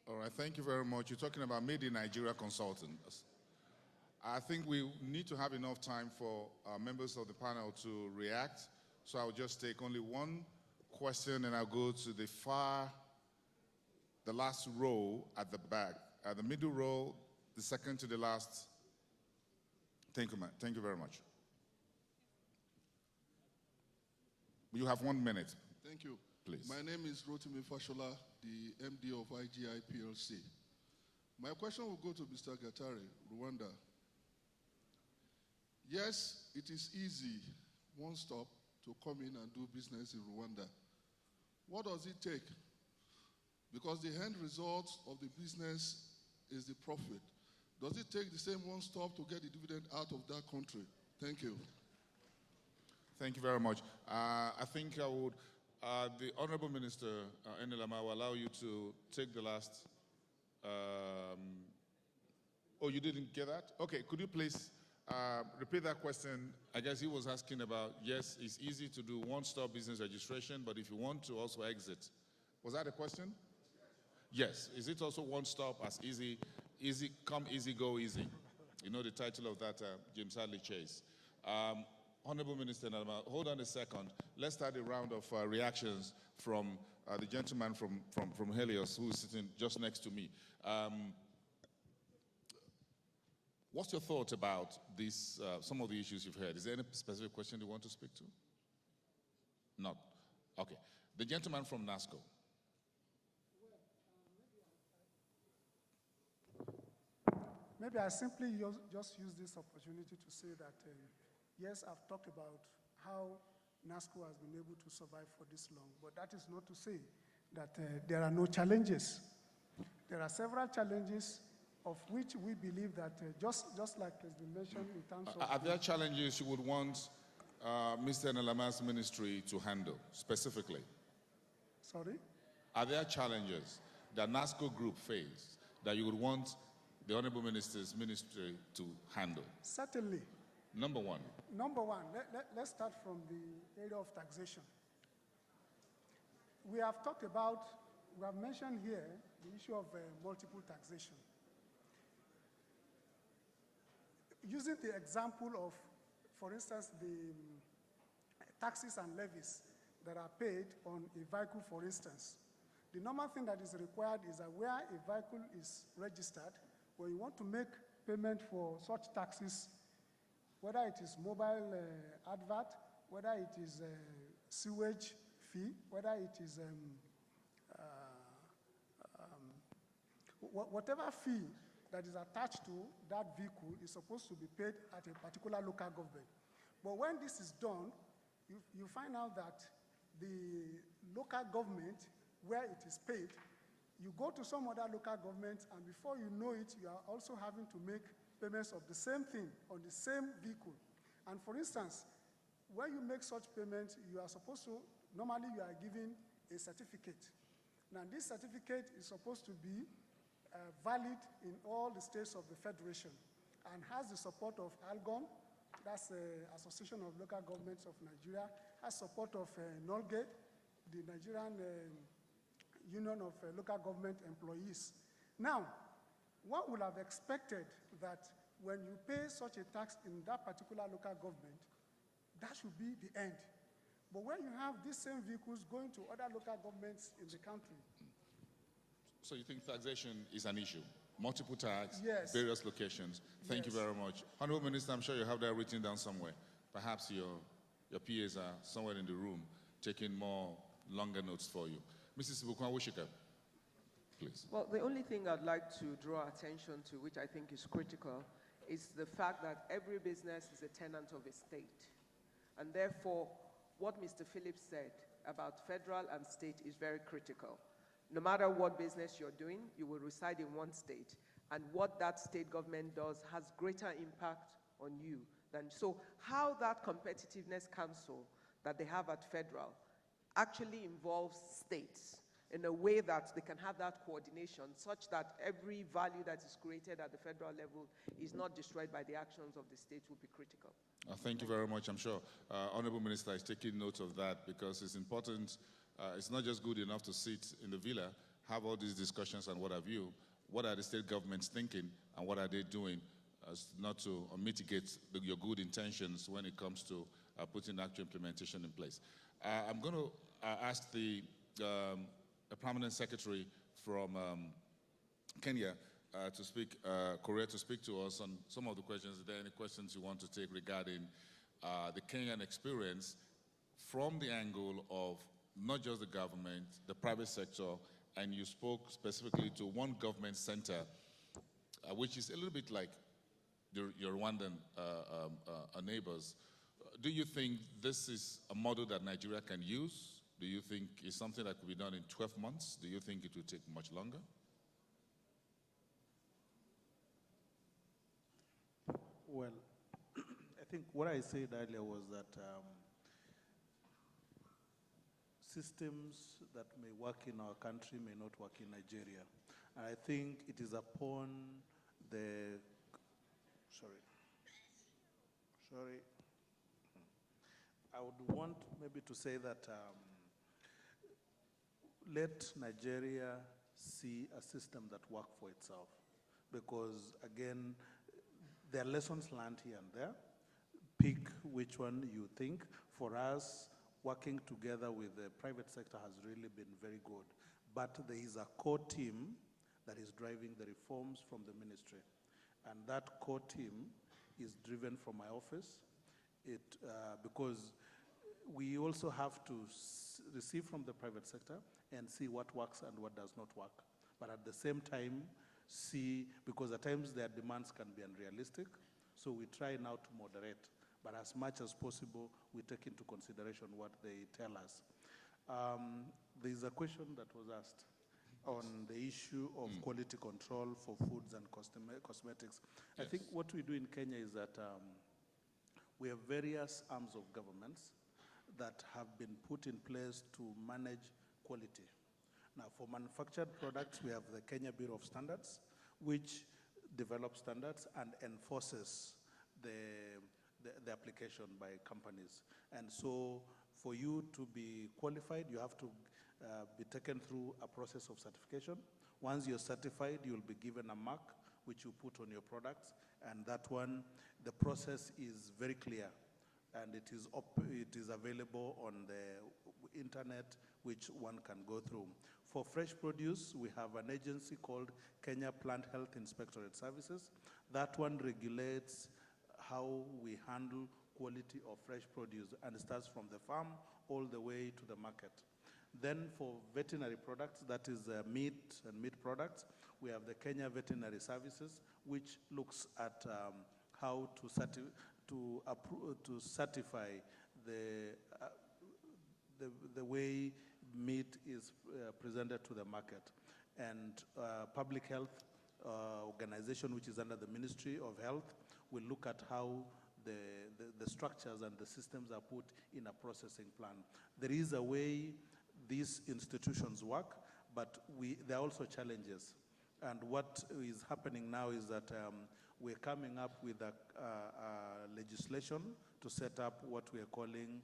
All right, thank you very much. You're talking about Made in Nigeria consultants. I think we need to have enough time for members of the panel to react. So I'll just take only one question and I'll go to the last row at the back. The middle row, the second to the last. Thank you, thank you very much. You have 1 minute. Thank you. Please. My name is Rotimi Fashola, the MD of IGI PLC. My question will go to Mr. Gatari, Rwanda. Yes, it is easy, one stop, to come in and do business in Rwanda. What does it take? Because the end result of the business is the profit. Does it take the same one stop to get the dividend out of that country? Thank you. Thank you very much. I think I would, the Honorable Minister, Enelama, will allow you to take the last. Oh, you didn't get that? Okay, could you please repeat that question? I guess he was asking about, yes, it's easy to do one-stop business registration, but if you want to also exit. Was that a question? Yes. Is it also one-stop as easy, come easy, go easy? You know the title of that, James Hadley Chase. Honorable Minister Nalama, hold on a second. Let's start a round of reactions from the gentleman from Helios who's sitting just next to me. What's your thought about this, some of the issues you've heard? Is there any specific question you want to speak to? Not. Okay. The gentleman from NASCO. Maybe I simply just use this opportunity to say that yes, I've talked about how NASCO has been able to survive for this long, but that is not to say that there are no challenges. There are several challenges of which we believe that just like has been mentioned in terms of... Are there challenges you would want Mr. Nalama's ministry to handle specifically? Sorry? Are there challenges that NASCO group face that you would want the Honorable Minister's ministry to handle? Certainly. Number one. Number one, let's start from the area of taxation. We have talked about, we have mentioned here the issue of multiple taxation. Using the example of, for instance, the taxes and levies that are paid on a vehicle, for instance. The normal thing that is required is that where a vehicle is registered, when you want to make payment for such taxes, whether it is mobile advert, whether it is sewage fee, whether it is whatever fee that is attached to that vehicle is supposed to be paid at a particular local government. But when this is done, you find out that the local government where it is paid, you go to some other local government, and before you know it, you are also having to make payments of the same thing on the same vehicle. And for instance, when you make such payments, you are supposed to, normally you are given a certificate. Now this certificate is supposed to be valid in all the states of the Federation and has the support of ALGON, that's the Association of Local Governments of Nigeria, has support of NOLGATE, the Nigerian Union of Local Government Employees. Now, one would have expected that when you pay such a tax in that particular local government, that should be the end. But when you have these same vehicles going to other local governments in the country. So you think taxation is an issue? Multiple tax, yes. Various locations. Thank you very much. Honorable Minister, I'm sure you have that written down somewhere. Perhaps your PAs are somewhere in the room taking more longer notes for you. Mrs. Bukwan-Wushika, please. Well, the only thing I'd like to draw attention to, which I think is critical, is the fact that every business is a tenant of a state. And therefore, what Mr. Phillips said about federal and state is very critical. No matter what business you're doing, you will reside in one state. And what that state government does has greater impact on you than, so how that competitiveness council that they have at federal actually involves states in a way that they can have that coordination such that every value that is created at the federal level is not destroyed by the actions of the state will be critical. Thank you very much. I'm sure Honorable Minister is taking note of that because it's important. It's not just good enough to sit in the villa have all these discussions and what have you, what are the state governments thinking and what are they doing as not to mitigate your good intentions when it comes to putting actual implementation in place? I'm going to ask the permanent secretary from Kenya to speak, Korea, to speak to us on some of the questions. Are there any questions you want to take regarding the Kenyan experience from the angle of not just the government, the private sector, and you spoke specifically to one government center, which is a little bit like your Rwandan neighbors. Do you think this is a model that Nigeria can use? Do you think it's something that could be done in 12 months? Do you think it will take much longer? Well, I think what I said earlier was that systems that may work in our country may not work in Nigeria. And I think it is upon the, I would want maybe to say that let Nigeria see a system that works for itself. Because again, there are lessons learned here and there. Pick which one you think. For us, working together with the private sector has really been very good. But there is a core team that is driving the reforms from the ministry. And that core team is driven from my office. Because we also have to receive from the private sector and see what works and what does not work. But at the same time, see, because at times their demands can be unrealistic, so we try now to moderate. But as much as possible, we take into consideration what they tell us. There's a question that was asked on the issue of quality control for foods and cosmetics. Yes. I think what we do in Kenya is that we have various arms of governments that have been put in place to manage quality. Now, for manufactured products, we have the Kenya Bureau of Standards, which develops standards and enforces the application by companies. And so for you to be qualified, you have to be taken through a process of certification. Once you're certified, you'll be given a mark which you put on your products, and that one, the process is very clear, and it is available on the internet, which one can go through. For fresh produce, we have an agency called Kenya Plant Health Inspectorate Services. That one regulates how we handle quality of fresh produce, and it starts from the farm all the way to the market. Then for veterinary products, that is meat and meat products, we have the Kenya Veterinary Services, which looks at how to certify the way meat is presented to the market. And public health organization, which is under the Ministry of Health, will look at how the structures and the systems are put in a processing plan. There is a way these institutions work, but there are also challenges. And what is happening now is that we're coming up with a legislation to set up what we are calling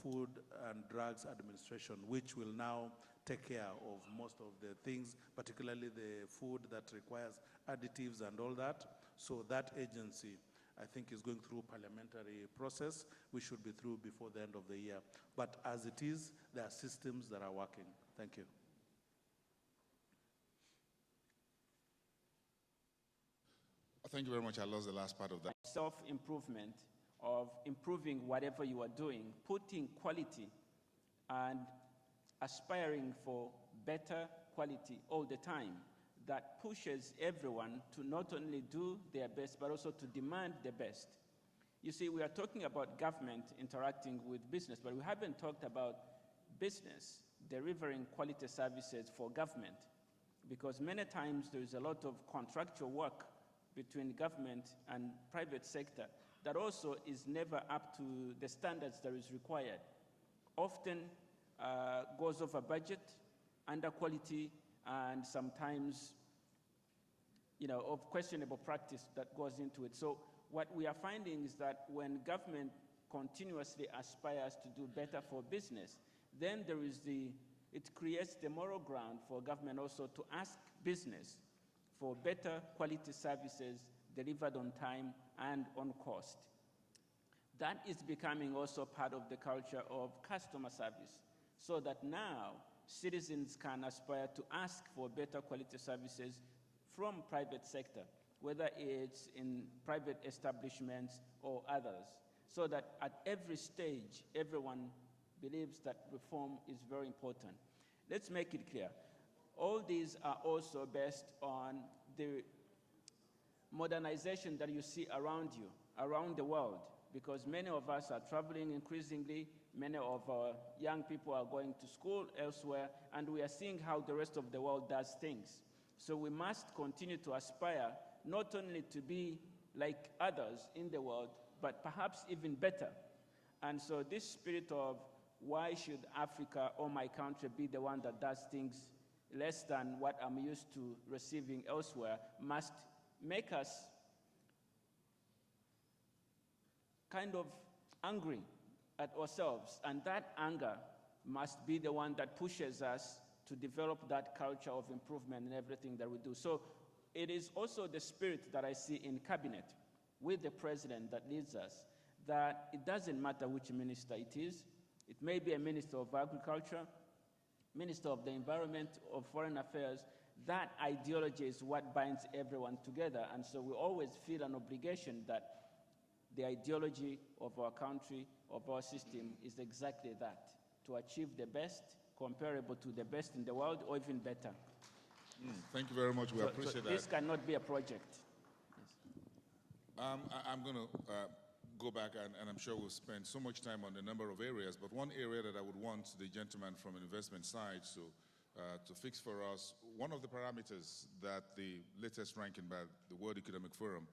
Food and Drugs Administration, which will now take care of most of the things, particularly the food that requires additives and all that. So that agency, I think, is going through parliamentary process. We should be through before the end of the year. But as it is, there are systems that are working. Thank you. Thank you very much. I lost the last part of that. Self-improvement, of improving whatever you are doing, putting quality and aspiring for better quality all the time, that pushes everyone to not only do their best, but also to demand the best. You see, we are talking about government interacting with business, but we haven't talked about business delivering quality services for government, because many times there is a lot of contractual work between government and private sector that also is never up to the standards that is required. Often goes over budget, under quality, and sometimes, of questionable practice that goes into it. So what we are finding is that when government continuously aspires to do better for business, then there is the It creates the moral ground for government also to ask business for better quality services delivered on time and on cost. That is becoming also part of the culture of customer service, so that now citizens can aspire to ask for better quality services from private sector, whether it's in private establishments or others, so that at every stage, everyone believes that reform is very important. Let's make it clear. All these are also based on the modernization that you see around you, around the world, because many of us are traveling increasingly, many of our young people are going to school elsewhere, and we are seeing how the rest of the world does things. So we must continue to aspire not only to be like others in the world, but perhaps even better. And so this spirit of why should Africa or my country be the one that does things less than what I'm used to receiving elsewhere must make us kind of angry at ourselves, and that anger must be the one that pushes us to develop that culture of improvement in everything that we do. So it is also the spirit that I see in cabinet with the president that leads us, that it doesn't matter which minister it is. It may be a minister of agriculture, minister of the environment, or foreign affairs. That ideology is what binds everyone together, and so we always feel an obligation that the ideology of our country, of our system, is exactly that, to achieve the best, comparable to the best in the world, or even better. Thank you very much. We appreciate that. This cannot be a project. I'm going to go back, and I'm sure we'll spend so much time on a number of areas, but one area that I would want the gentleman from investment side to fix for us, one of the parameters that the latest ranking by the World Economic Forum,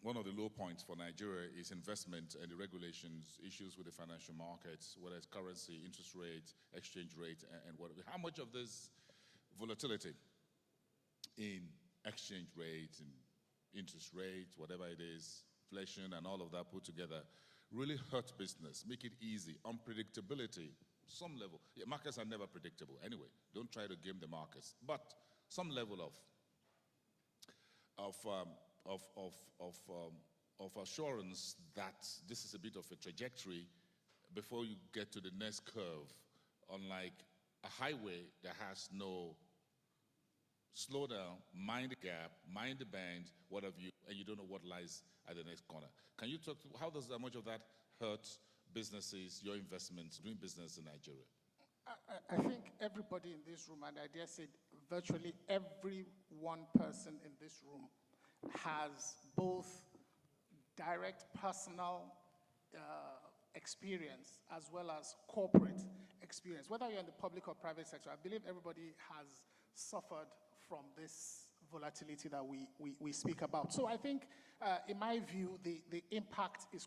one of the low points for Nigeria is investment and the regulations, issues with the financial markets, whether it's currency, interest rate, exchange rate, and whatever. How much of this volatility in exchange rate and interest rate, whatever it is, inflation and all of that put together, really hurt business, make it easy, unpredictability, some level. Yeah, markets are never predictable anyway. Don't try to game the markets, but some level of assurance that this is a bit of a trajectory before you get to the next curve, unlike a highway that has no slow down, mind the gap, mind the bend, what have you, and you don't know what lies at the next corner. Can you talk to, how does that much of that hurt businesses, your investments, doing business in Nigeria? I think everybody in this room, and I dare say virtually every one person in this room, has both direct personal experience as well as corporate experience. Whether you're in the public or private sector, I believe everybody has suffered from this volatility that we speak about. So I think, in my view, the impact is